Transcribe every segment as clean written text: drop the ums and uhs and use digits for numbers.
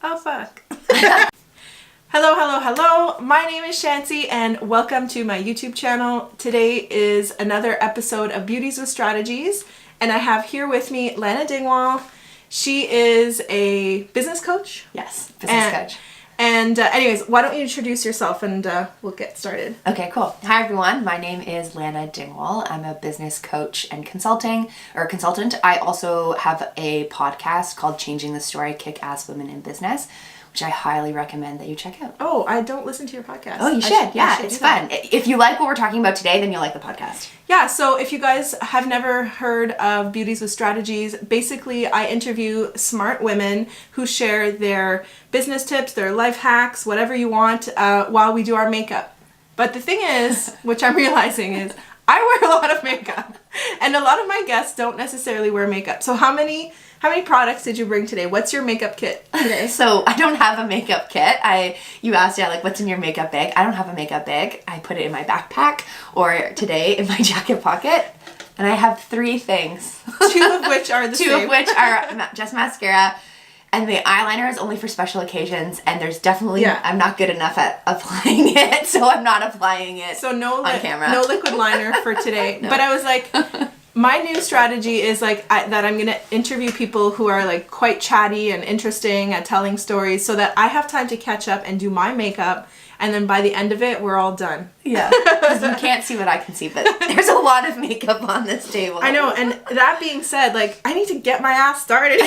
Oh, fuck. Hello, hello, hello. My name is Chantsy and welcome to my YouTube channel. Today is another episode of Beauties with Strategies, and I have here with me Lana Dingwall. She is a business coach. Yes, business coach. And anyways, why don't you introduce yourself and we'll get started. Okay, cool. Hi everyone, my name is Lana Dingwall. I'm a business coach and consultant. I also have a podcast called Changing the Story, Kick-Ass Women in Business, which I highly recommend that you check out. Oh, I don't listen to your podcast. Oh, you should. Yeah, it's fun. If you like what we're talking about today, then you'll like the podcast. Yeah, so if you guys have never heard of Beauties with Strategies, basically I interview smart women who share their business tips, their life hacks, whatever you want, while we do our makeup. But the thing is, which I'm realizing is, I wear a lot of makeup, and a lot of my guests don't necessarily wear makeup. So how many products did you bring today? What's your makeup kit today? So I don't have a makeup kit. You asked, like, what's in your makeup bag? I don't have a makeup bag. I put it in my backpack, or today in my jacket pocket. And I have 3 things. 2 of which are the same. 2 of which are just mascara. And the eyeliner is only for special occasions, and there's definitely, I'm not good enough at applying it, so I'm not applying it on camera. No liquid liner for today. No. But I was like, my new strategy is like that I'm going to interview people who are like quite chatty and interesting at telling stories so that I have time to catch up and do my makeup, and then by the end of it, we're all done. Yeah, because you can't see what I can see, but there's a lot of makeup on this table. I know, and that being said, like, I need to get my ass started.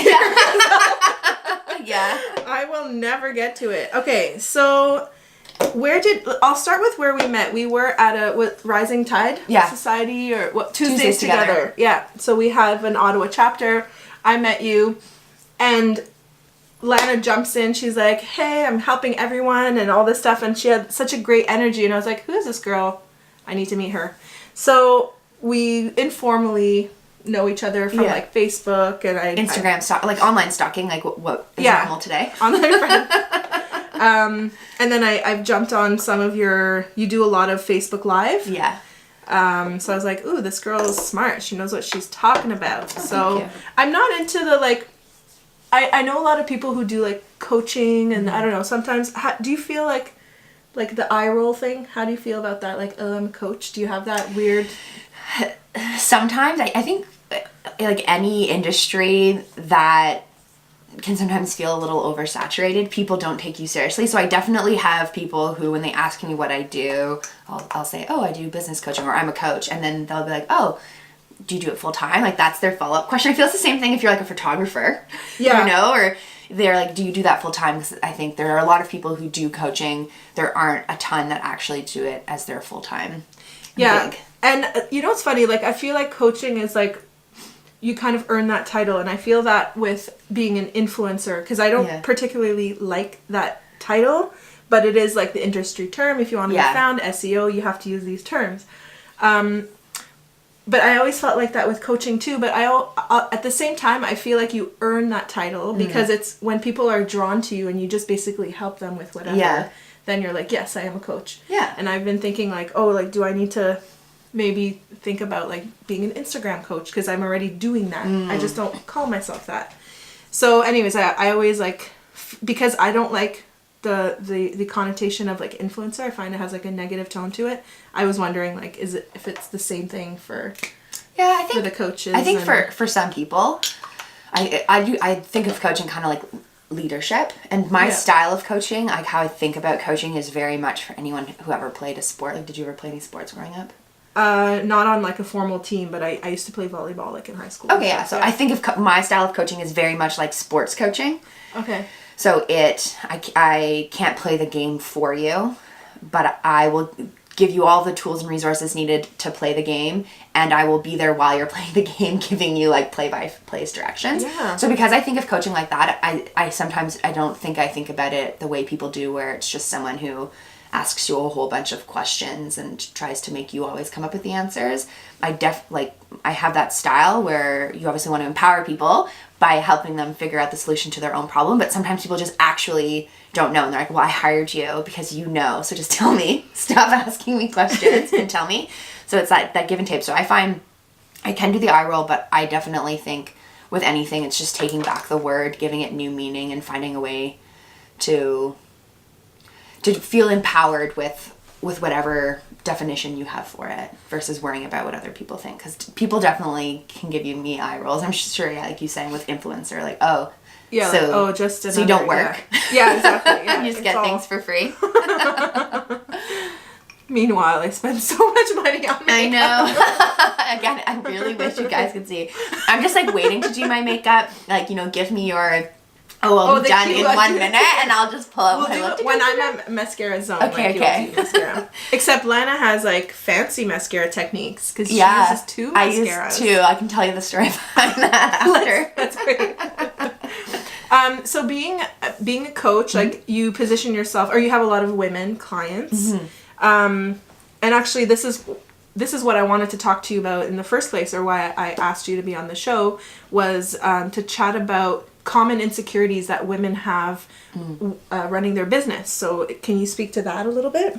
Yeah. I will never get to it. Okay, so I'll start with where we met. We were at Rising Tide Society, or what, Tuesdays together. Yeah, so we have an Ottawa chapter. I met you, and Lana jumps in. She's like, hey, I'm helping everyone and all this stuff, and she had such a great energy, and I was like, who is this girl? I need to meet her. So we informally know each other from like Facebook and Instagram like online stalking, like what is normal today. Online friend. And then I've jumped on some of you do a lot of Facebook Live. Yeah. So I was like, ooh, this girl is smart. She knows what she's talking about. So I'm not into the like, I know a lot of people who do like coaching and I don't know, sometimes, do you feel like the eye roll thing? How do you feel about that? Like, oh, I'm a coach. Do you have that weird? Sometimes I think like any industry that can sometimes feel a little oversaturated, people don't take you seriously. So I definitely have people who, when they ask me what I do, I'll say, oh, I do business coaching, or I'm a coach, and then they'll be like, oh, do you do it full time? Like, that's their follow-up question. I feel it's the same thing if you're like a photographer, or they're like, do you do that full time? Because I think there are a lot of people who do coaching. There aren't a ton that actually do it as their full time gig. And you know what's funny? Like, I feel like coaching is like, you kind of earn that title, and I feel that with being an influencer, because I don't particularly like that title, but it is like the industry term. If you want to be found, SEO, you have to use these terms. But I always felt like that with coaching too, but at the same time, I feel like you earn that title because it's when people are drawn to you and you just basically help them with whatever, then you're like, yes, I am a coach. Yeah. And I've been thinking like, oh, like, do I need to maybe think about like being an Instagram coach, because I'm already doing that. I just don't call myself that. So anyways, I always like, because I don't like the connotation of like influencer, I find it has like a negative tone to it. I was wondering like, if it's the same thing for for the coaches. I think for some people, I think of coaching kind of like leadership, and my style of coaching, like how I think about coaching, is very much for anyone who ever played a sport. Like, did you ever play any sports growing up? Not on like a formal team, but I used to play volleyball like in high school. Okay, yeah. So I think of my style of coaching is very much like sports coaching. Okay. So I can't play the game for you, but I will give you all the tools and resources needed to play the game, and I will be there while you're playing the game, giving you like play-by-play directions. Yeah. So because I think of coaching like that, I sometimes I don't think I think about it the way people do, where it's just someone who asks you a whole bunch of questions and tries to make you always come up with the answers. I have that style where you obviously want to empower people by helping them figure out the solution to their own problem, but sometimes people just actually don't know, and they're like, well, I hired you because you know, so just tell me. Stop asking me questions and tell me. So it's that give and take. So I find I can do the eye roll, but I definitely think with anything, it's just taking back the word, giving it new meaning, and finding a way to feel empowered with whatever definition you have for it versus worrying about what other people think. Because people definitely can give you me eye rolls. I'm sure, yeah, like you saying with influencer, like, oh, yeah, so, like, oh, just another, so you don't work. Yeah, exactly. Yeah, you just get things for free. Meanwhile, I spend so much money on makeup. I know. Again, I really wish you guys could see. I'm just like waiting to do my makeup. Like, you know, give me your... I'll be done in 1 minute, and I'll just pull out my lip. When I'm at mascara zone, okay, like, you'll do mascara. Except Lana has like fancy mascara techniques because she uses 2 mascaras. I use 2. I can tell you the story behind that after. That's great. So being a coach, like you position yourself, or you have a lot of women clients. And actually, this is what I wanted to talk to you about in the first place, or why I asked you to be on the show, was to chat about common insecurities that women have running their business. So can you speak to that a little bit?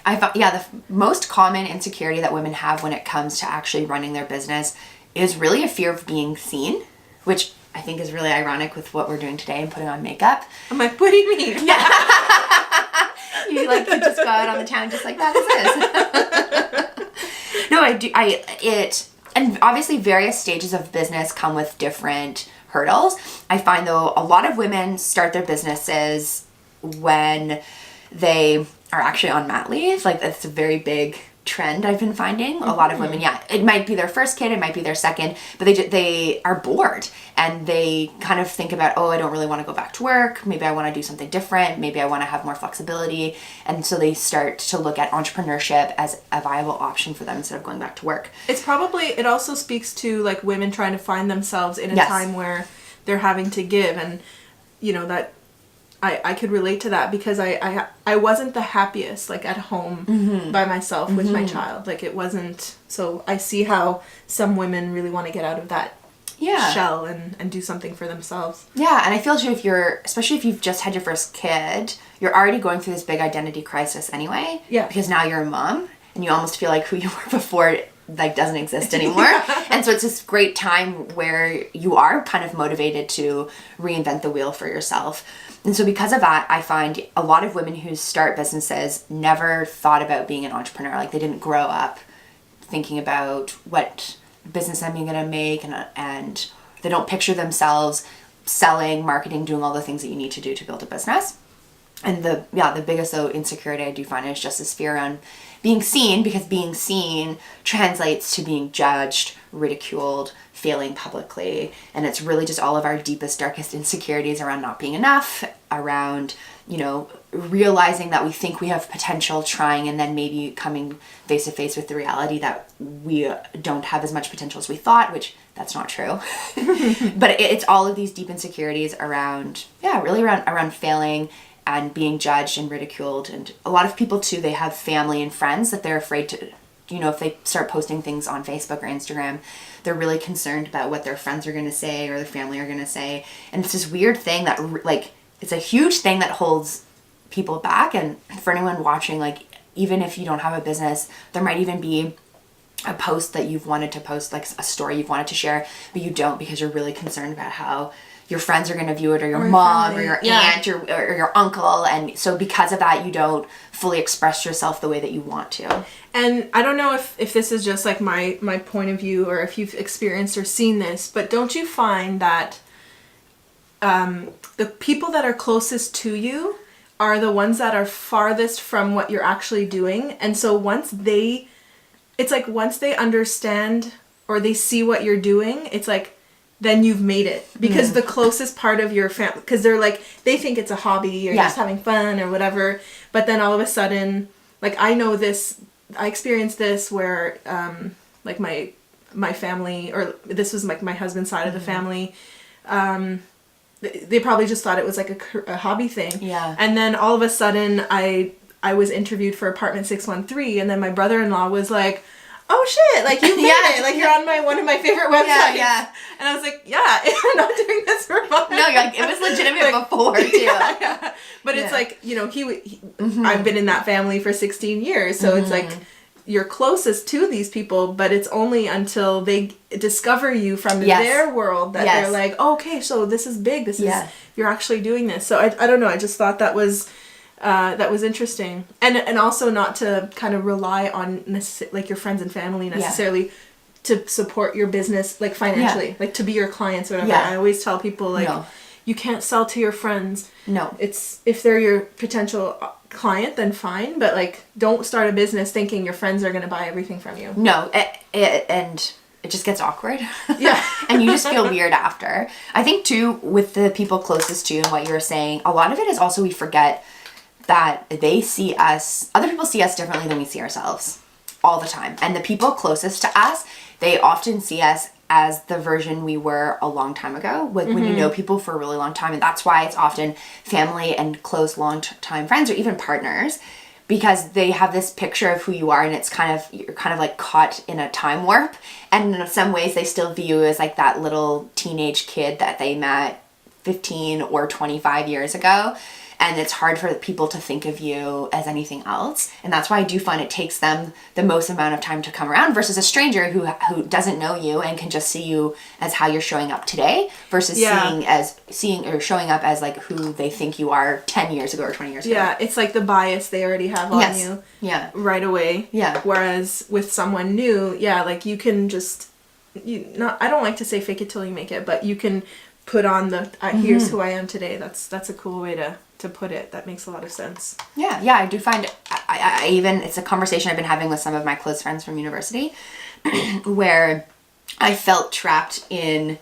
The most common insecurity that women have when it comes to actually running their business is really a fear of being seen, which I think is really ironic with what we're doing today and putting on makeup. I'm like, what do you mean? Yeah. You like could just go out on the town just like that. No, I do. And obviously various stages of business come with different hurdles. I find though a lot of women start their businesses when they are actually on mat leave. Like that's a very big trend I've been finding. A lot of women, it might be their first kid, it might be their second, but they are bored and they kind of think about, oh, I don't really want to go back to work. Maybe I want to do something different. Maybe I want to have more flexibility. And so they start to look at entrepreneurship as a viable option for them instead of going back to work. It also speaks to like women trying to find themselves in a time where they're having to give, and you know that I could relate to that because I wasn't the happiest like at home by myself with my child. Like it wasn't, so I see how some women really want to get out of that shell and do something for themselves. Yeah, and I feel too especially if you've just had your first kid, you're already going through this big identity crisis anyway. Yeah. Because now you're a mom and you almost feel like who you were before like doesn't exist anymore. And so it's this great time where you are kind of motivated to reinvent the wheel for yourself. And so because of that, I find a lot of women who start businesses never thought about being an entrepreneur. Like they didn't grow up thinking about what business I'm going to make, and they don't picture themselves selling, marketing, doing all the things that you need to do to build a business. And the biggest though insecurity I do find is just this fear around being seen, because being seen translates to being judged, ridiculed, failing publicly. And it's really just all of our deepest, darkest insecurities around not being enough, around, you know, realizing that we think we have potential, trying, and then maybe coming face to face with the reality that we don't have as much potential as we thought, which that's not true. But it's all of these deep insecurities around, really around failing and being judged and ridiculed. And a lot of people too, they have family and friends that they're afraid to, you know, if they start posting things on Facebook or Instagram, they're really concerned about what their friends are going to say or their family are going to say. And it's this weird thing that like, it's a huge thing that holds people back. And for anyone watching, like, even if you don't have a business, there might even be a post that you've wanted to post, like a story you've wanted to share, but you don't because you're really concerned about how your friends are going to view it, or your mom, or your aunt, or your uncle. And so because of that, you don't fully express yourself the way that you want to. And I don't know if this is just like my point of view, or if you've experienced or seen this, but don't you find that the people that are closest to you are the ones that are farthest from what you're actually doing? And so once they understand or they see what you're doing, it's like, then you've made it, because the closest part of your family, because they're like, they think it's a hobby or just having fun or whatever, but then all of a sudden, like, I know this, I experienced this where like my family, or this was like my husband's side of the family, they probably just thought it was like a hobby thing. Yeah. And then all of a sudden I was interviewed for apartment 613, and then my brother-in-law was like, oh shit, like you made it, like you're on one of my favorite websites. Yeah. And I was like, I'm not doing this for fun. No, you're like, it was legitimate like, before too. But it's like, you know, I've been in that family for 16 years, so it's like, you're closest to these people, but it's only until they discover you from their world that they're like, oh, okay, so this is big. This is, you're actually doing this. So I don't know. I just thought that was interesting. And also not to kind of rely on like your friends and family necessarily to support your business, like financially, like to be your clients or whatever. I always tell people like, you can't sell to your friends. No. It's, if they're your potential client, then fine, but like don't start a business thinking your friends are going to buy everything from you. No, and it just gets awkward. Yeah. And you just feel weird after. I think too, with the people closest to you and what you were saying, a lot of it is also we forget that they see us, other people see us differently than we see ourselves all the time. And the people closest to us, they often see us as the version we were a long time ago, when you know people for a really long time. And that's why it's often family and close long-time friends or even partners, because they have this picture of who you are, and it's you're kind of like caught in a time warp. And in some ways they still view you as like that little teenage kid that they met 15 or 25 years ago. And it's hard for people to think of you as anything else. And that's why I do find it takes them the most amount of time to come around versus a stranger who doesn't know you and can just see you as how you're showing up today versus seeing or showing up as like who they think you are 10 years ago or 20 years ago. Yeah, it's like the bias they already have on you right away. Yeah. Whereas with someone new, like you can just, I don't like to say fake it till you make it, but you can put on the, here's who I am today. That's a cool way to put it. That makes a lot of sense. Yeah, I do find I even, it's a conversation I've been having with some of my close friends from university where I felt trapped in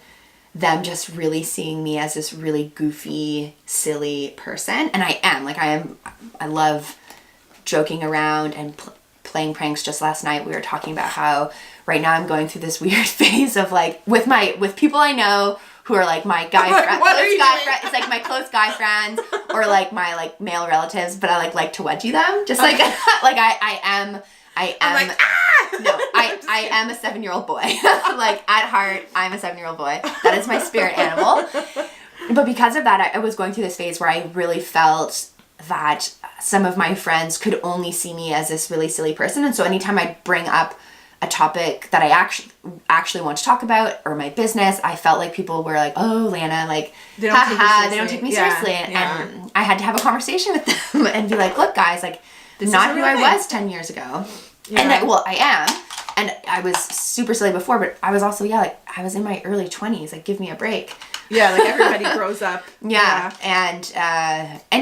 them just really seeing me as this really goofy, silly person. And I am. I love joking around and playing pranks. Just last night we were talking about how right now I'm going through this weird phase of like, with people I know who are like my guy friends. It's like my close guy friends or like my like male relatives, but I like to wedgie them. Just like I am like, no, I am a 7-year-old boy. Like at heart, I'm a 7-year-old boy. That is my spirit animal. But because of that, I was going through this phase where I really felt that some of my friends could only see me as this really silly person. And so anytime I bring up a topic that I actually want to talk about or my business, I felt like people were like, oh, Lana, like, they don't take me seriously. And I had to have a conversation with them and be like, look, guys, like, this not who I was 10 years ago. Yeah. And I am. And I was super silly before, but I was also, like, I was in my early 20s. Like, give me a break. Yeah, like everybody grows up. Yeah. And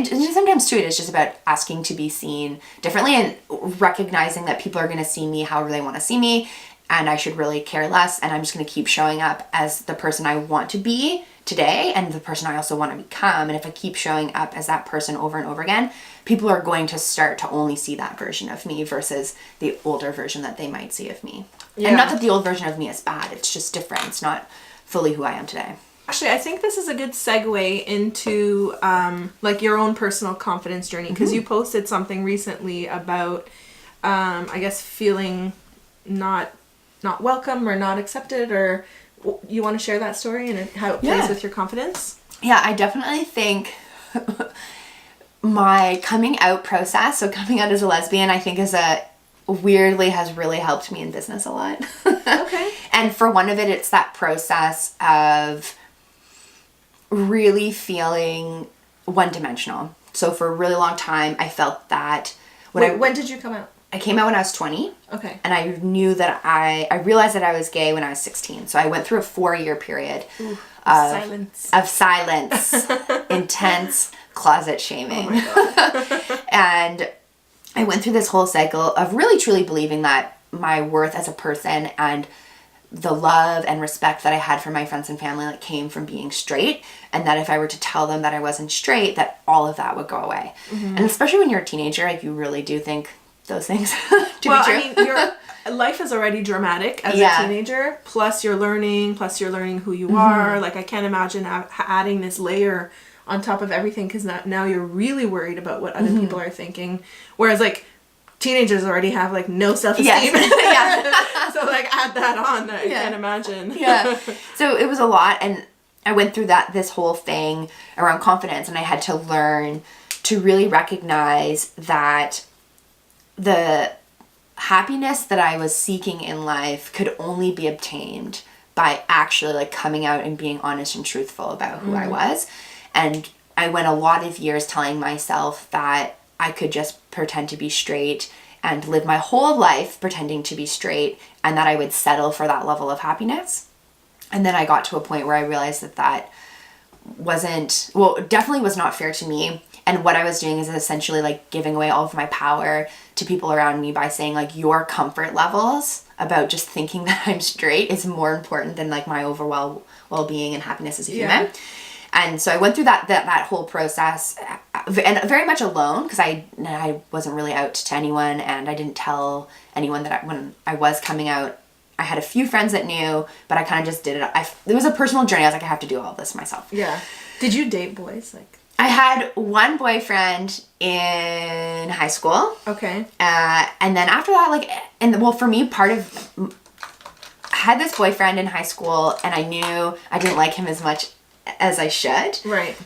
sometimes too, it is just about asking to be seen differently and recognizing that people are going to see me however they want to see me, and I should really care less, and I'm just going to keep showing up as the person I want to be today and the person I also want to become. And if I keep showing up as that person over and over again, people are going to start to only see that version of me versus the older version that they might see of me. Yeah. And not that the old version of me is bad, it's just different. It's not fully who I am today. Actually, I think this is a good segue into like your own personal confidence journey, because you posted something recently about, I guess, feeling not welcome or not accepted, or you want to share that story and how it plays with your confidence? Yeah, I definitely think my coming out process, so coming out as a lesbian, I think weirdly has really helped me in business a lot. Okay. And for one of it, it's that process of really feeling one-dimensional. So for a really long time, I felt that when did you come out? I came out when I was 20. Okay. And I knew that I realized that I was gay when I was 16. So I went through a 4-year period of silence, intense closet shaming. Oh my God. And I went through this whole cycle of really truly believing that my worth as a person and the love and respect that I had for my friends and family like came from being straight, and that if I were to tell them that I wasn't straight, that all of that would go away. And especially when you're a teenager, like you really do think those things to be true. I mean, your life is already dramatic as a teenager, plus you're learning who you are. Like I can't imagine adding this layer on top of everything, because now you're really worried about what other people are thinking, whereas like teenagers already have like no self-esteem. Yes. So like add that on, I can't imagine. Yeah. So it was a lot, and I went through this whole thing around confidence, and I had to learn to really recognize that happiness that I was seeking in life could only be obtained by actually like coming out and being honest and truthful about who I was. And I went a lot of years telling myself that I could just pretend to be straight and live my whole life pretending to be straight, and that I would settle for that level of happiness. And then I got to a point where I realized that that wasn't, well, definitely was not fair to me. And what I was doing is essentially like giving away all of my power to people around me by saying like, your comfort levels about just thinking that I'm straight is more important than like my overall well-being and happiness as a human. And so I went through that whole process, and very much alone, because I wasn't really out to anyone, and I didn't tell anyone that when I was coming out. I had a few friends that knew, but I kind of just did it. It was a personal journey. I was like, I have to do all this myself. Yeah. Did you date boys? Like, I had one boyfriend in high school. Okay. And then after that, like, for me, I had this boyfriend in high school, and I knew I didn't like him as much as I should. Right.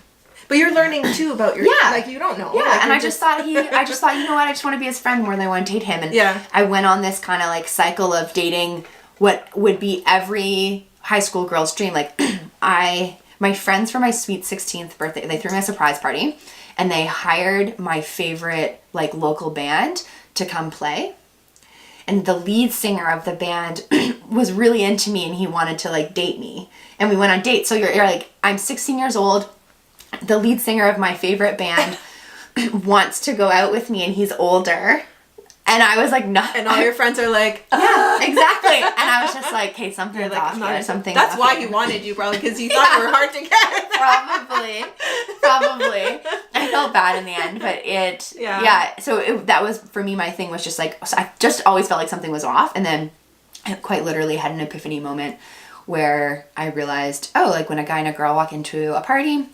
But you're learning too about your, like, you don't know. Yeah. Like, and I just thought, you know what, I just want to be his friend more than I want to date him. And I went on this kind of like cycle of dating what would be every high school girl's dream. Like, my friends for my sweet 16th birthday, they threw me a surprise party, and they hired my favorite like local band to come play. And the lead singer of the band was really into me, and he wanted to like date me. And we went on dates. So you're like, I'm 16 years old. The lead singer of my favorite band wants to go out with me, and he's older. And I was like, no. And all your friends are like, yeah, exactly. And I was just like, hey, something's off here. Something. That's why he wanted you, probably, because he thought you were hard to get. Probably. I felt bad in the end, but So that was, for me, my thing was just like, so I just always felt like something was off. And then I quite literally had an epiphany moment where I realized, oh, like when a guy and a girl walk into a party,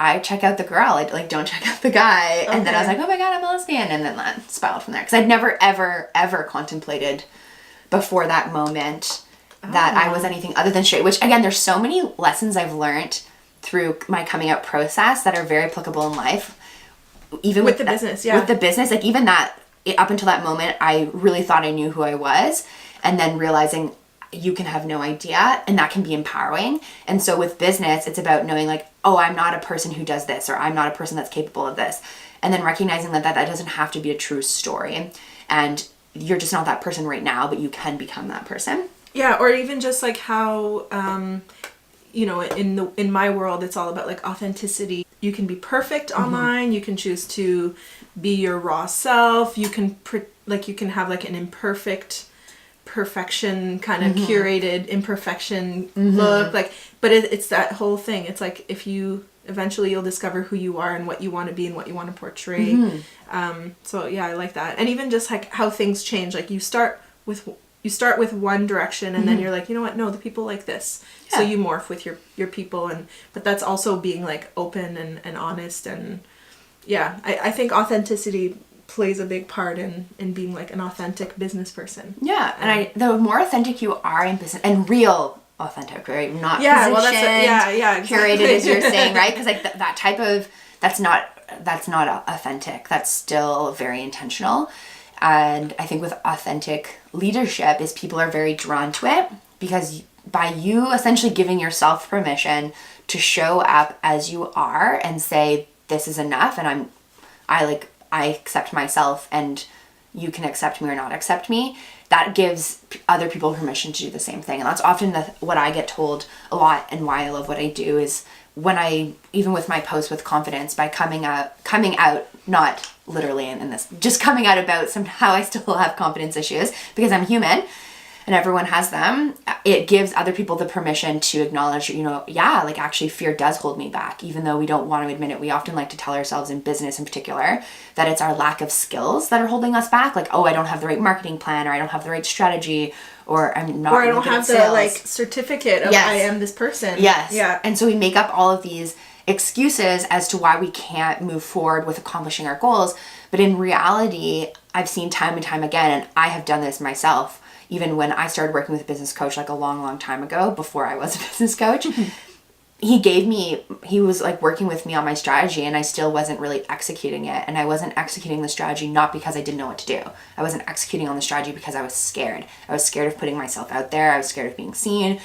I check out the girl. I like don't check out the guy. Okay. And then I was like, oh my God, I'm a lesbian. And then that spiraled from there. Because I'd never, ever, ever contemplated before that moment that I was anything other than straight. Which, again, there's so many lessons I've learned through my coming out process that are very applicable in life. Even with the business, With the business, like even that, up until that moment, I really thought I knew who I was. And then realizing you can have no idea, and that can be empowering. And so with business, it's about knowing like, oh, I'm not a person who does this, or I'm not a person that's capable of this. And then recognizing that doesn't have to be a true story. And you're just not that person right now, but you can become that person. Yeah, or even just like how, you know, in my world, it's all about like authenticity. You can be perfect online. You can choose to be your raw self. You can you can have like an imperfect perfection kind of curated imperfection look, like, but it's that whole thing. It's like if you eventually you'll discover who you are and what you want to be and what you want to portray. So yeah, I like that. And even just like how things change, like you start with one direction, and then you're like, you know what, no, the people like this. So you morph with your people, but that's also being like open and honest. And I think authenticity plays a big part in being like an authentic business person. Yeah, and the more authentic you are in business, and real authentic, right? Not positioned, well, that's exactly. curated, as you're saying, right? Because like that type of that's not authentic. That's still very intentional. And I think with authentic leadership is people are very drawn to it, because by you essentially giving yourself permission to show up as you are and say, this is enough, and I accept myself, and you can accept me or not accept me, that gives other people permission to do the same thing. And that's often what I get told a lot, and why I love what I do is when even with my post with confidence, by coming out, not literally in this, just coming out about somehow I still have confidence issues because I'm human and everyone has them, it gives other people the permission to acknowledge, like actually fear does hold me back, even though we don't want to admit it. We often like to tell ourselves, in business in particular, that it's our lack of skills that are holding us back. Like, oh, I don't have the right marketing plan, or I don't have the right strategy, or I'm not, or I don't have the like certificate of I am this person. Yes. Yeah. And so we make up all of these excuses as to why we can't move forward with accomplishing our goals. But in reality, I've seen time and time again, and I have done this myself, even when I started working with a business coach like a long, long time ago, before I was a business coach, he was like working with me on my strategy, and I still wasn't really executing it. And I wasn't executing the strategy not because I didn't know what to do. I wasn't executing on the strategy because I was scared. I was scared of putting myself out there. I was scared of being seen.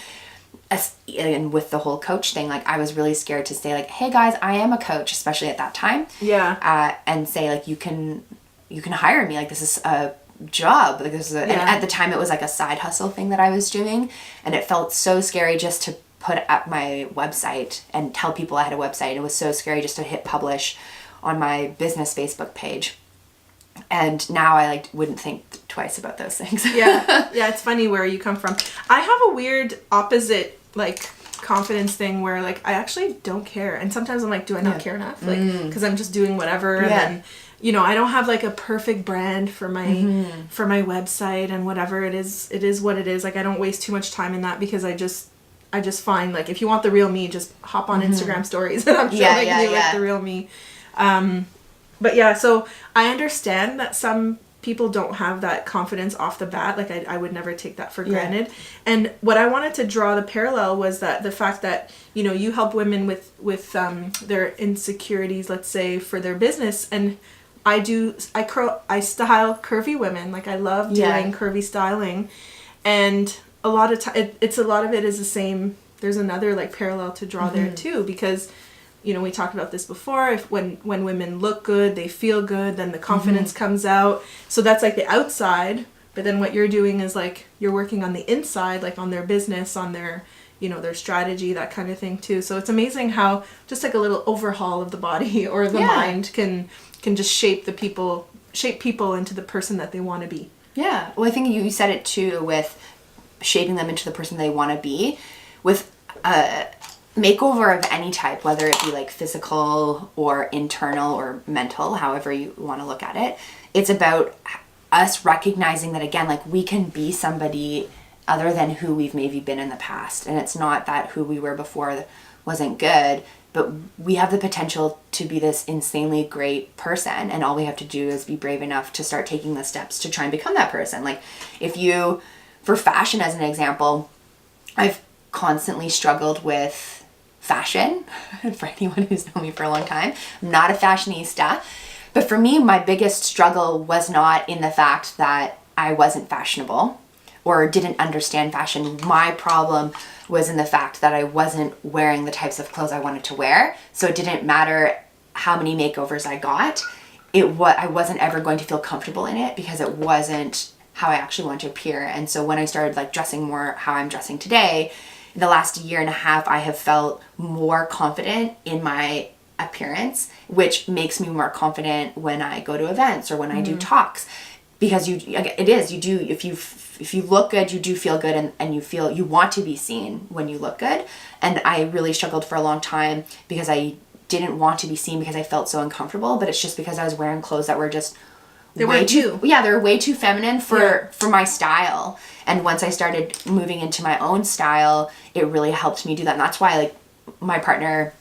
And with the whole coach thing, like I was really scared to say like, hey guys, I am a coach, especially at that time. Yeah. And say like, you can hire me. Like this is a job. Like this is and at the time it was like a side hustle thing that I was doing. And it felt so scary just to put up my website and tell people I had a website. It was so scary just to hit publish on my business Facebook page. And now I like wouldn't think twice about those things. Yeah. It's funny where you come from. I have a weird opposite like confidence thing where like I actually don't care, and sometimes I'm like, do I not care enough? Like because I'm just doing whatever. And then, you know, I don't have like a perfect brand for my website and whatever. It is what it is. Like I don't waste too much time in that because I just find like if you want the real me, just hop on Instagram stories and I'm showing you like the real me. But yeah, so I understand that some people don't have that confidence off the bat. Like I would never take that for granted. And what I wanted to draw the parallel was that the fact that, you know, you help women with their insecurities, let's say, for their business. And I style curvy women. Like I love doing curvy styling. And a lot of time, a lot of it is the same. There's another like parallel to draw there too, because, you know, we talked about this before. If when women look good, they feel good, then the confidence comes out. So that's like the outside. But then what you're doing is like you're working on the inside, like on their business, on their, you know, their strategy, that kind of thing too. So it's amazing how just like a little overhaul of the body or the mind can just shape people into the person that they want to be. Yeah. Well, I think you said it too with shaping them into the person they want to be. With makeover of any type, whether it be like physical or internal or mental, however you want to look at it, it's about us recognizing that, again, like we can be somebody other than who we've maybe been in the past. And it's not that who we were before wasn't good, but we have the potential to be this insanely great person. And all we have to do is be brave enough to start taking the steps to try and become that person. Like for fashion as an example, I've constantly struggled with fashion. For anyone who's known me for a long time, I'm not a fashionista. But for me, my biggest struggle was not in the fact that I wasn't fashionable or didn't understand fashion. My problem was in the fact that I wasn't wearing the types of clothes I wanted to wear. So it didn't matter how many makeovers I got. I wasn't ever going to feel comfortable in it because it wasn't how I actually wanted to appear. And so when I started like dressing more how I'm dressing today, in the last year and a half, I have felt more confident in my appearance, which makes me more confident when I go to events or when I do talks, because if you look good, you do feel good, and you want to be seen when you look good. And I really struggled for a long time because I didn't want to be seen because I felt so uncomfortable, but it's just because I was wearing clothes that were just they were way too feminine for my style. And once I started moving into my own style, it really helped me do that. And that's why like my partner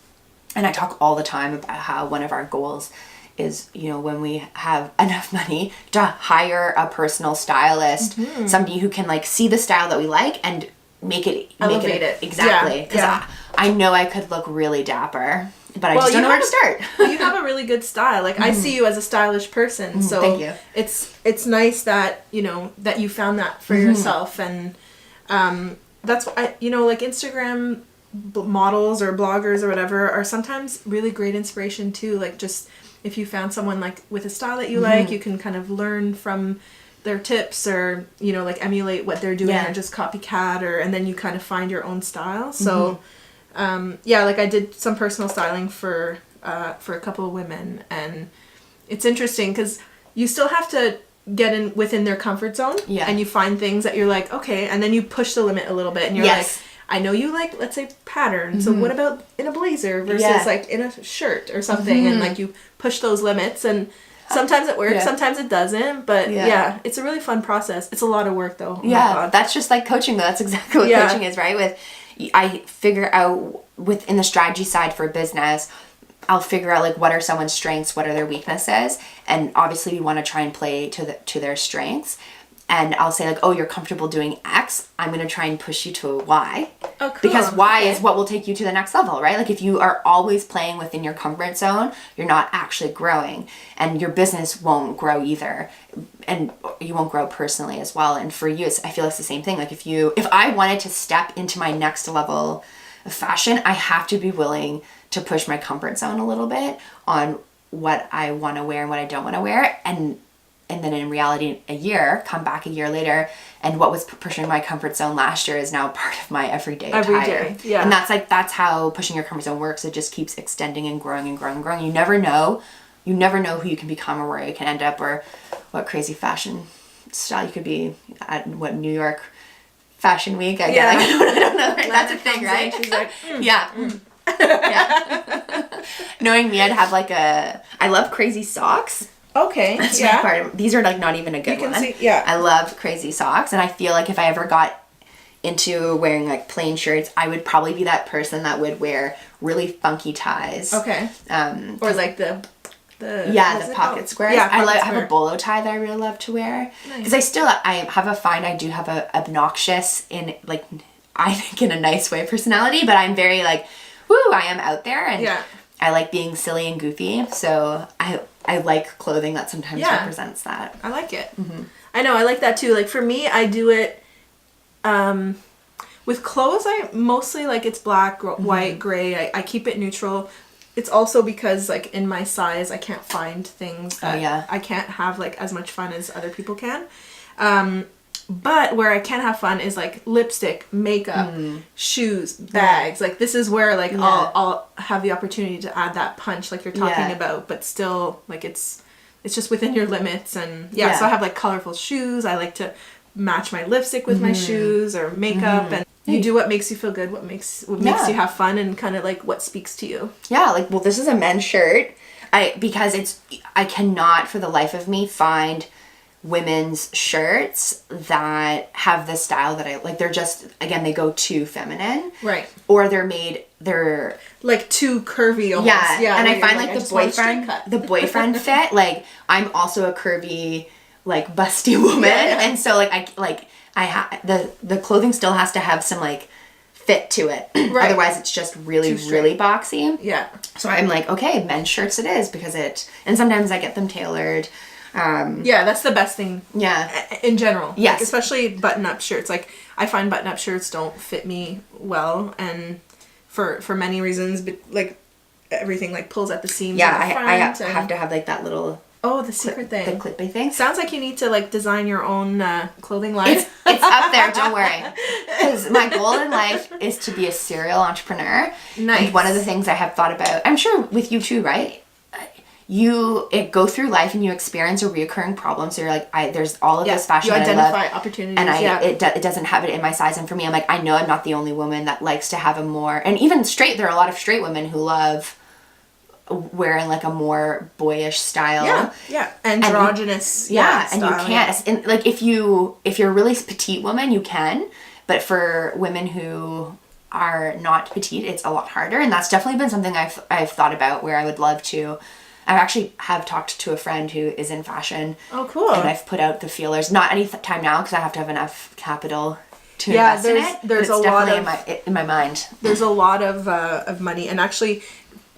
and I talk all the time about how one of our goals is, you know, when we have enough money to hire a personal stylist, somebody who can like see the style that we like and elevate it. Exactly. Because I know I could look really dapper, but I just don't know where to start. You have a really good style. Like I see you as a stylish person. So thank you. It's nice that, you know, that you found that for yourself. And that's why, you know, like Instagram models or bloggers or whatever are sometimes really great inspiration too. Like just if you found someone like with a style that you like, you can kind of learn from their tips or, you know, like emulate what they're doing or just copycat and then you kind of find your own style. So like I did some personal styling for a couple of women, and it's interesting because you still have to get in within their comfort zone and you find things that you're like, okay, and then you push the limit a little bit and you're like, I know you like, let's say, pattern. So what about in a blazer versus like in a shirt or something? And like you push those limits, and sometimes it works, sometimes it doesn't. But it's a really fun process. It's a lot of work though. Oh my God. That's just like coaching though. That's exactly what coaching is, right? I figure out within the strategy side for business, I'll figure out like what are someone's strengths, what are their weaknesses, and obviously we want to try and play to their strengths. and I'll say like, oh, you're comfortable doing X, I'm going to try and push you to a Y. Oh, cool. Because Y is what will take you to the next level, right? Like if you are always playing within your comfort zone, you're not actually growing, and your business won't grow either. And you won't grow personally as well. And for you, I feel it's the same thing. Like if I wanted to step into my next level of fashion, I have to be willing to push my comfort zone a little bit on what I want to wear and what I don't want to wear. And then in reality, come back a year later, and what was pushing my comfort zone last year is now part of my everyday attire. Yeah. And that's how pushing your comfort zone works. It just keeps extending and growing and growing and growing. You never know who you can become or where you can end up, or what crazy fashion style you could be at New York Fashion Week. I don't know. Right? That's a thing, right? She's like, yeah. Yeah. Knowing me, I'd have like I love crazy socks. Okay. That's my part. These are like not even a good one. I love crazy socks, and I feel like if I ever got into wearing like plain shirts, I would probably be that person that would wear really funky ties. Okay. Or like the pocket squares. Yeah, I have a bolo tie that I really love to wear, because I do have a obnoxious, in like, I think in a nice way, personality, but I'm very like, woo, I am out there, and I like being silly and goofy, so I like clothing that sometimes represents that. I like it. Mm-hmm. I know, I like that too. Like for me, I do it with clothes. I mostly like it's black, white, gray. I keep it neutral. It's also because like in my size, I can't find things that I can't have like as much fun as other people can. But where I can have fun is like lipstick, makeup, shoes, bags. Like this is where like I'll have the opportunity to add that punch like you're talking about, but still like it's just within your limits. And so I have like colorful shoes. I like to match my lipstick with my shoes or makeup, and you do what makes you feel good, what makes you have fun, and kind of like what speaks to you. Yeah, like, well, this is a men's shirt. Because I cannot for the life of me find women's shirts that have the style that I like. They're just, again, they go too feminine. Right. Or they're like too curvy almost. Yeah. And I find like the boyfriend fit, like I'm also a curvy, like busty woman. And so like the clothing still has to have some like fit to it. Right. Otherwise it's just really boxy. Yeah. So I'm like, okay, men's shirts it is, because and sometimes I get them tailored. That's the best thing. Yeah. In general. Yes. Like, especially button-up shirts. Like, I find button-up shirts don't fit me well, and for many reasons, but like everything like pulls at the seams. Yeah, I have to have like that little. Oh, the secret thing. The clippy thing. Sounds like you need to like design your own clothing line. It's up there, don't worry. Because my goal in life is to be a serial entrepreneur. Nice. And one of the things I have thought about, I'm sure with you too, right? You go through life and you experience a reoccurring problem. So you're like, there's all of this fashion that I love. You identify opportunities. And it doesn't have it in my size. And for me, I'm like, I know I'm not the only woman that likes to have a more, and even straight, there are a lot of straight women who love wearing like a more boyish style. Androgynous. Style, and you can't. And like if you're a really petite woman, you can. But for women who are not petite, it's a lot harder. And that's definitely been something I've thought about, where I would love to. I actually have talked to a friend who is in fashion. Oh, cool. And I've put out the feelers. Not any time now, because I have to have enough capital to invest in it. There's a lot in my mind. There's a lot of money. And actually,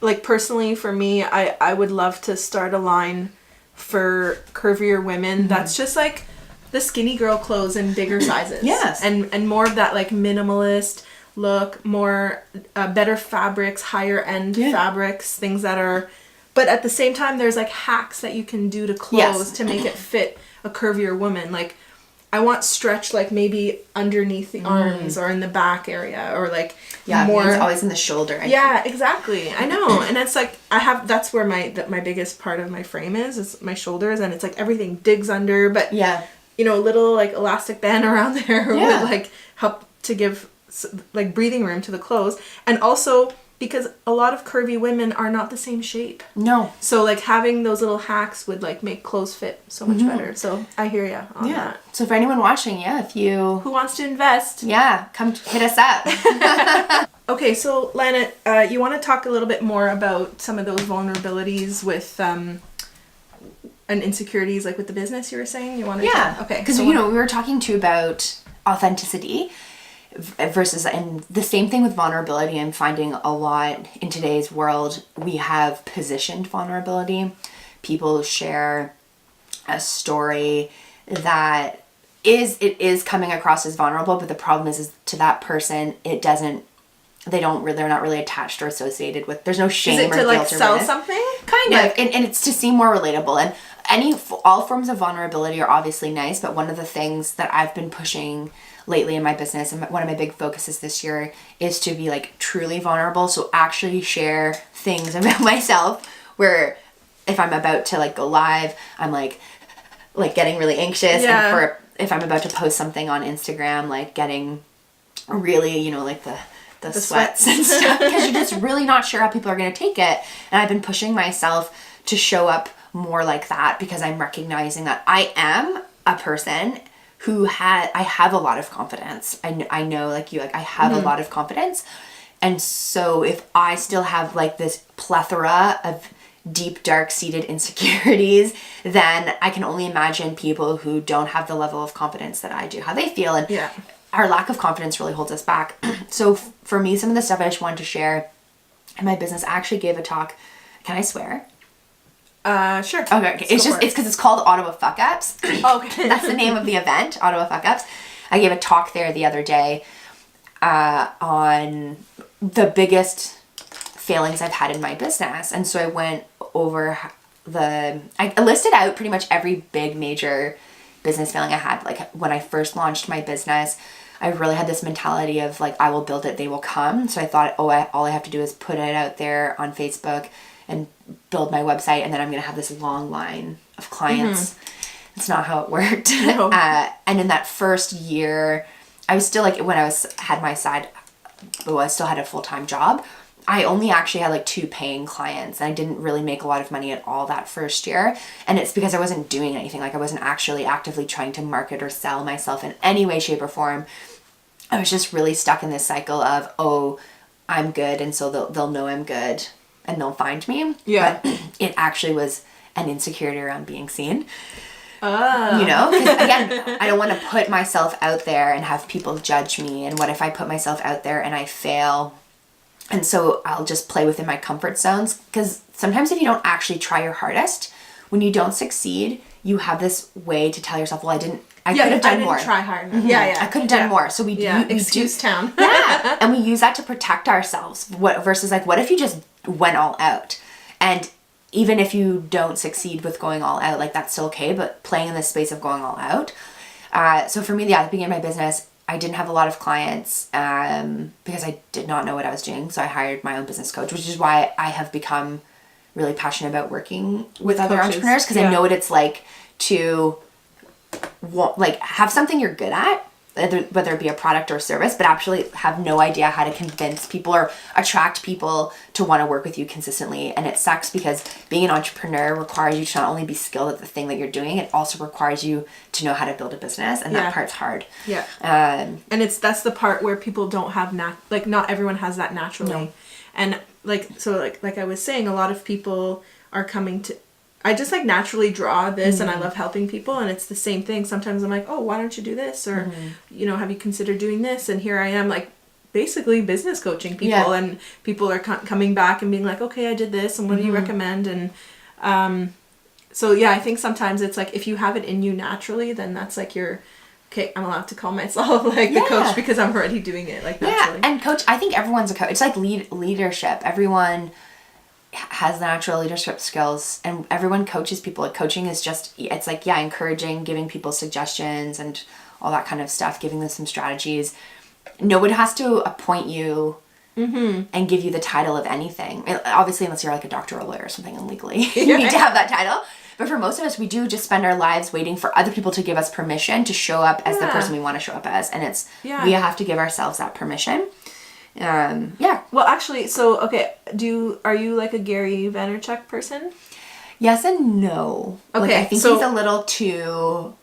like personally for me, I would love to start a line for curvier women that's just like the skinny girl clothes in bigger sizes. Yes. And more of that like minimalist look, more better fabrics, higher end fabrics, things that are... But at the same time, there's like hacks that you can do to clothes to make it fit a curvier woman. Like, I want stretch like maybe underneath the arms or in the back area, or like more. It's always in the shoulder. Exactly. I know, and it's like that's where my biggest part of my frame is my shoulders, and it's like everything digs under, but a little like elastic band around there would like help to give like breathing room to the clothes, and also. Because a lot of curvy women are not the same shape. No. So like having those little hacks would like make clothes fit so much better. So I hear you on that. So for anyone watching, who wants to invest, come hit us up. Okay, so Lana, you want to talk a little bit more about some of those vulnerabilities with and insecurities like with the business you were saying you wanted to... Okay. Because, we were talking too about authenticity versus, and the same thing with vulnerability. I'm finding a lot in today's world, we have positioned vulnerability. People share a story that is coming across as vulnerable, but the problem is to that person, they're not really attached or associated with, there's no shame or guilt. Is it to like sell something? Kind of. And it's to seem more relatable. And all forms of vulnerability are obviously nice, but one of the things that I've been pushing lately in my business, and one of my big focuses this year, is to be like truly vulnerable. So actually share things about myself where if I'm about to like go live, I'm like getting really anxious. Yeah. And if I'm about to post something on Instagram, like getting really, like the sweats and stuff, because you're just really not sure how people are going to take it. And I've been pushing myself to show up more like that, because I'm recognizing that I am a person who I have a lot of confidence. I know like you, like I have a lot of confidence. And so if I still have like this plethora of deep, dark seated insecurities, then I can only imagine people who don't have the level of confidence that I do, how they feel. And our lack of confidence really holds us back. So for me, some of the stuff I just wanted to share in my business, I actually gave a talk. Can I swear? Sure. Okay. It's because it's called Ottawa Fuck Ups. Okay. That's the name of the event, Ottawa Fuck Ups. I gave a talk there the other day on the biggest failings I've had in my business. And so I went over I listed out pretty much every big major business failing I had. Like when I first launched my business, I really had this mentality of like, I will build it, they will come. So I thought, all I have to do is put it out there on Facebook and build my website, and then I'm going to have this long line of clients. It's not how it worked. No. And in that first year, I was still like, when I had my side, I still had a full-time job. I only actually had like 2 paying clients, and I didn't really make a lot of money at all that first year. And it's because I wasn't doing anything. Like I wasn't actually actively trying to market or sell myself in any way, shape, or form. I was just really stuck in this cycle of, I'm good, and so they'll know I'm good and they'll find me. Yeah. But it actually was an insecurity around being seen. Because again, I don't want to put myself out there and have people judge me. And what if I put myself out there and I fail? And so I'll just play within my comfort zones, because sometimes if you don't actually try your hardest, when you don't succeed, you have this way to tell yourself, well, I could have done more. Try hard enough. Yeah. I could have done more. So we excuse town. Yeah. And we use that to protect ourselves. Versus like, what if you just went all out? And even if you don't succeed with going all out, like that's still okay, but playing in this space of going all out. So for me, at the beginning of my business, I didn't have a lot of clients because I did not know what I was doing. So I hired my own business coach, which is why I have become really passionate about working with other entrepreneurs, because I know what it's like to have something you're good at, whether it be a product or service, but actually have no idea how to convince people or attract people to want to work with you consistently. And it sucks, because being an entrepreneur requires you to not only be skilled at the thing that you're doing, it also requires you to know how to build a business, and that part's hard. Yeah. And that's the part where people don't have not everyone has that naturally. No. And like I was saying, a lot of people are coming to, I just like naturally draw this, and I love helping people, and it's the same thing. Sometimes I'm like, why don't you do this? Or, have you considered doing this? And here I am, like, basically business coaching people, and people are coming back and being like, okay, I did this, and what do you recommend? And so, I think sometimes it's like, if you have it in you naturally, then that's like okay, I'm allowed to call myself like the coach, because I'm already doing it like naturally. Yeah, and coach, I think everyone's a coach. It's like leadership. Everyone has natural leadership skills, and everyone coaches people. Like coaching is just, it's like, encouraging, giving people suggestions and all that kind of stuff, giving them some strategies. No one has to appoint you and give you the title of anything. Obviously, unless you're like a doctor or a lawyer or something, and legally you need to have that title. But for most of us, we do just spend our lives waiting for other people to give us permission to show up as the person we want to show up as. And we have to give ourselves that permission. Well, actually, so okay, are you like a Gary Vaynerchuk person? Yes and no. Okay, I think he's a little too.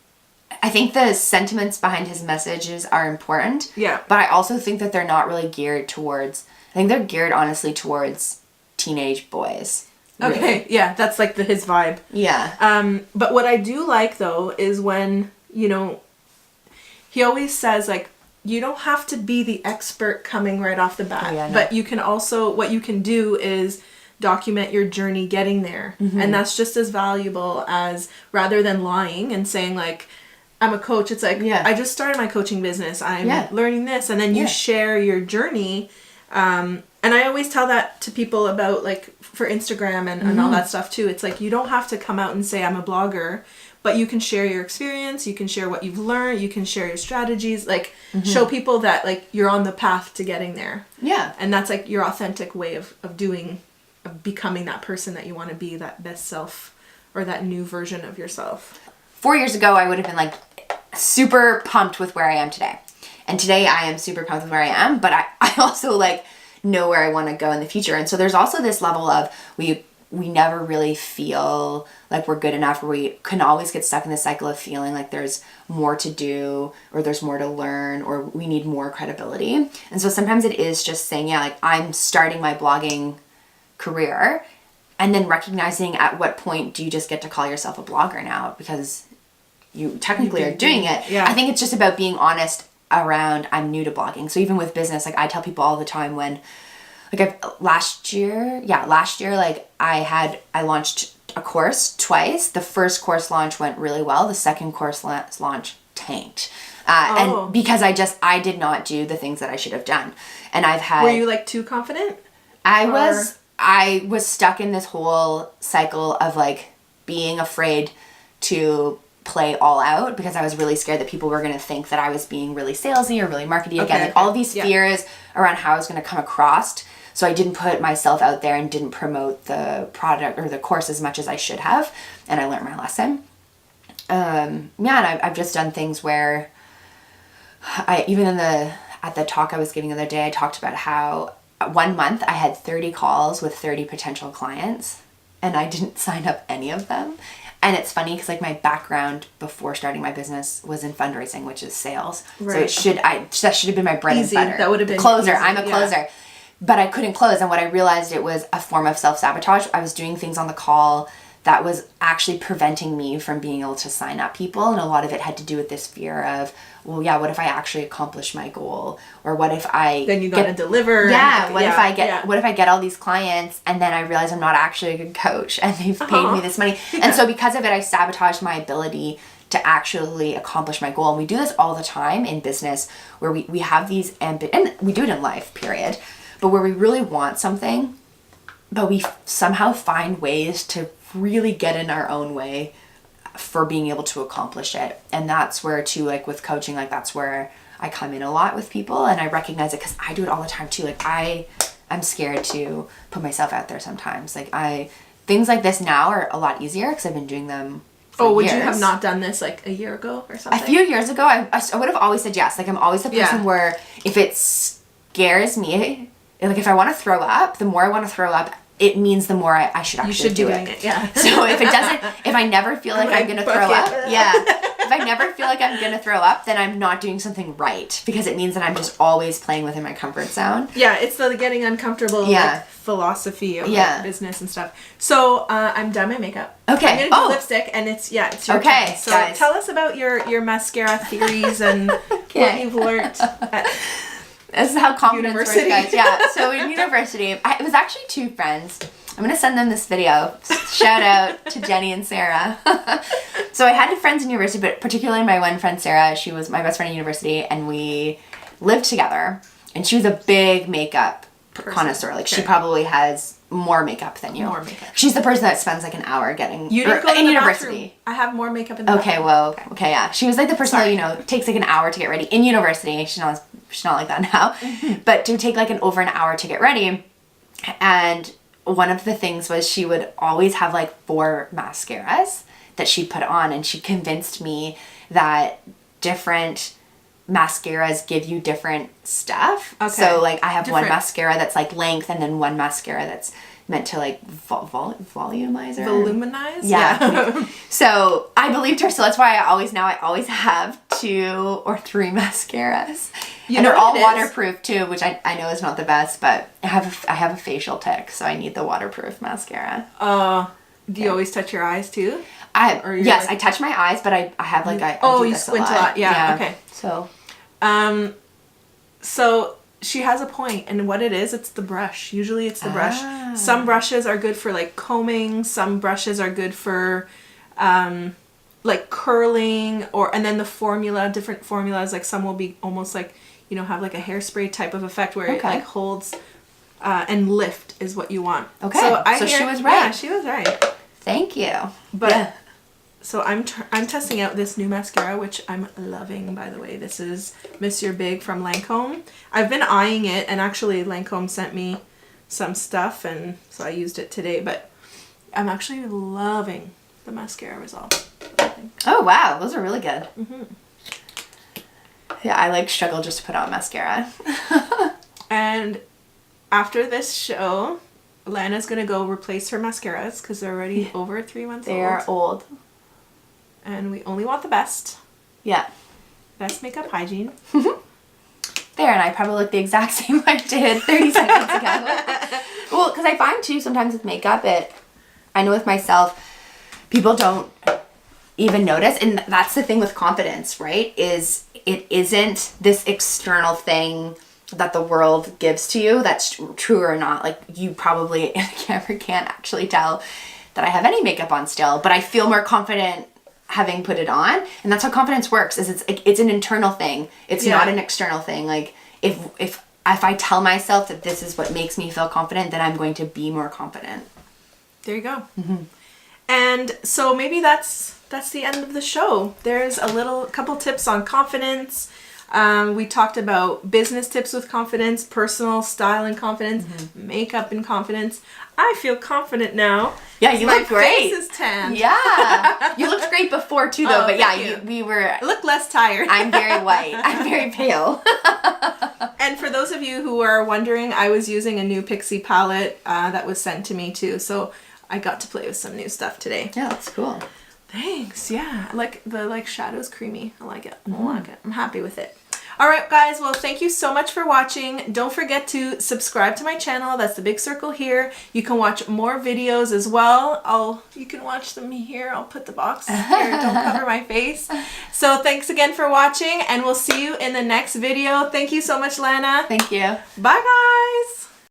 I think the sentiments behind his messages are important. Yeah. But I also think that they're not really geared towards. I think they're geared honestly towards teenage boys. Really. Okay, yeah, that's like his vibe. Yeah. But what I do like though is when, you know, he always says like, you don't have to be the expert coming right off the bat, but you can also, what you can do is document your journey getting there. And that's just as valuable as, rather than lying and saying like, I'm a coach. It's like, I just started my coaching business. I'm learning this. And then you share your journey. And I always tell that to people about like for Instagram and all that stuff too. It's like, you don't have to come out and say I'm a blogger, but you can share your experience. You can share what you've learned. You can share your strategies, like show people that like you're on the path to getting there. Yeah. And that's like your authentic way of becoming that person that you want to be, that best self or that new version of yourself. 4 years ago, I would have been like super pumped with where I am today. And today I am super pumped with where I am, but I also like know where I want to go in the future. And so there's also this level of we never really feel like we're good enough, or we can always get stuck in the cycle of feeling like there's more to do or there's more to learn or we need more credibility. And so sometimes it is just saying, yeah, like I'm starting my blogging career, and then recognizing at what point do you just get to call yourself a blogger now you technically are doing it. Yeah. I think it's just about being honest around I'm new to blogging. So even with business, like I tell people all the time when like last year like I launched a course twice. The first course launch went really well. The second course launch tanked. And because I did not do the things that I should have done. And Were you like too confident? I was stuck in this whole cycle of like being afraid to play all out because I was really scared that people were going to think that I was being really salesy or really markety again. Like all of these fears around how I was going to come across. So I didn't put myself out there and didn't promote the product or the course as much as I should have. And I learned my lesson. And I've just done things where at the talk I was giving the other day, I talked about how 1 month I had 30 calls with 30 potential clients and I didn't sign up any of them. And it's funny because like my background before starting my business was in fundraising, which is sales. Right. So that should have been my bread and butter. That would have been closer. Easy. I'm a closer. But I couldn't close. And what I realized, it was a form of self-sabotage. I was doing things on the call that was actually preventing me from being able to sign up people. And a lot of it had to do with this fear of, well, yeah, what if I actually accomplish my goal? Or what if I then you gotta deliver? Yeah, what if I get all these clients and then I realize I'm not actually a good coach and they've paid me this money. And so because of it, I sabotaged my ability to actually accomplish my goal. And we do this all the time in business where we have these and we do it in life, period. But where we really want something, but we somehow find ways to really get in our own way for being able to accomplish it. And that's where too, like with coaching, like that's where I come in a lot with people and I recognize it because I do it all the time too. Like I'm scared to put myself out there sometimes. Like things like this now are a lot easier because I've been doing them for would years. You have not done this like a year ago or something? A few years ago, I would have always said yes. Like I'm always the person where if it scares me, like if I want to throw up, the more I want to throw up, it means the more I should actually do it. Yeah. So if I never feel like I'm going to throw up, if I never feel like I'm going to throw up, then I'm not doing something right because it means that I'm just always playing within my comfort zone. Yeah, it's the getting uncomfortable like, philosophy of like, business and stuff. So I'm done my makeup. Okay. I'm going to do lipstick and it's your turn. So guys, tell us about your mascara theories and what you've learned at this is how confidence works, guys. Yeah. So in university, it was actually two friends. I'm going to send them this video. Shout out to Jenny and Sarah. So I had friends in university, but particularly my one friend, Sarah. She was my best friend in university, and we lived together. And she was a big makeup connoisseur. Like she probably has more makeup than you. More makeup. She's the person that spends like an hour getting you didn't go to the university. Bathroom. I have more makeup in the bathroom. Okay, yeah. She was like the person that takes like an hour to get ready in university. She's not like that now, but to take like over an hour to get ready. And one of the things was she would always have like 4 mascaras that she'd put on, and she convinced me that different mascaras give you different stuff. Okay. So like I have one mascara that's like length, and then one mascara that's meant to like volumize or voluminize. Yeah. So I believed her, so that's why I always have 2 or 3 mascaras. And they're all waterproof too, which I know is not the best, but I have a facial tic, so I need the waterproof mascara. Do you always touch your eyes too? Yes, I touch my eyes, but I have like I do you this squint a lot. Yeah. Okay. So she has a point, and what it is, it's the brush. Usually it's the brush. Some brushes are good for like combing. Some brushes are good for like curling, and then the different formulas, like some will be almost like, you know, have like a hairspray type of effect where it like holds and lift is what you want. Okay. So she was right. Yeah, she was right. Thank you. But so I'm testing out this new mascara, which I'm loving, by the way. This is Monsieur Big from Lancôme. I've been eyeing it, and actually Lancôme sent me some stuff, and so I used it today, but I'm actually loving the mascara result. Oh wow, those are really good. Yeah, I like struggle just to put on mascara. And after this show, Lana's gonna go replace her mascaras because they're already over 3 months old. They are old. And we only want the best. Yeah. Best makeup hygiene. There, and I probably look the exact same I did 30 seconds ago. Well, because I find too, sometimes with makeup, I know with myself, people don't even notice. And that's the thing with confidence, right? Is it isn't this external thing that the world gives to you that's true or not. Like, you probably in the camera can't actually tell that I have any makeup on still, but I feel more confident having put it on. And that's how confidence works, is it's an internal thing. It's not an external thing. Like, if I tell myself that this is what makes me feel confident, then I'm going to be more confident. There you go. And so maybe that's the end of the show. There's a couple tips on confidence. We talked about business tips with confidence, personal style and confidence, makeup and confidence. I feel confident now. Yeah, you look great. My face is tan. Yeah. You looked great before too, though. But yeah, we were... I look less tired. I'm very white. I'm very pale. And for those of you who are wondering, I was using a new Pixie palette that was sent to me too. So I got to play with some new stuff today. Yeah, that's cool. Thanks. Yeah, the shadow's creamy. I like it. I like it. I'm happy with it. All right, guys. Well, thank you so much for watching. Don't forget to subscribe to my channel. That's the big circle here. You can watch more videos as well. You can watch them here. I'll put the box here. Don't cover my face. So thanks again for watching, and we'll see you in the next video. Thank you so much, Lana. Thank you. Bye, guys.